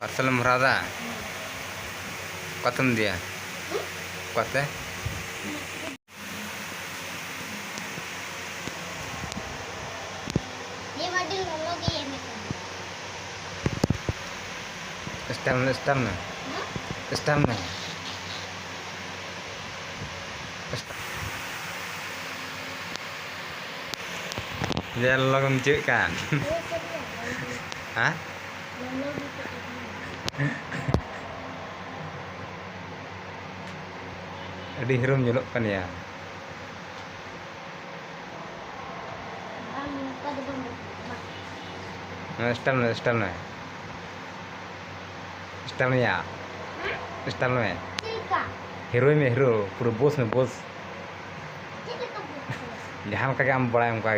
parcel भरादा कतम दिया कते STEM dia logam cek kan hah di hirum nyeluk kan ya stem ya stem में hero पूरा bos में bos जहाँ का हम बड़ा उनका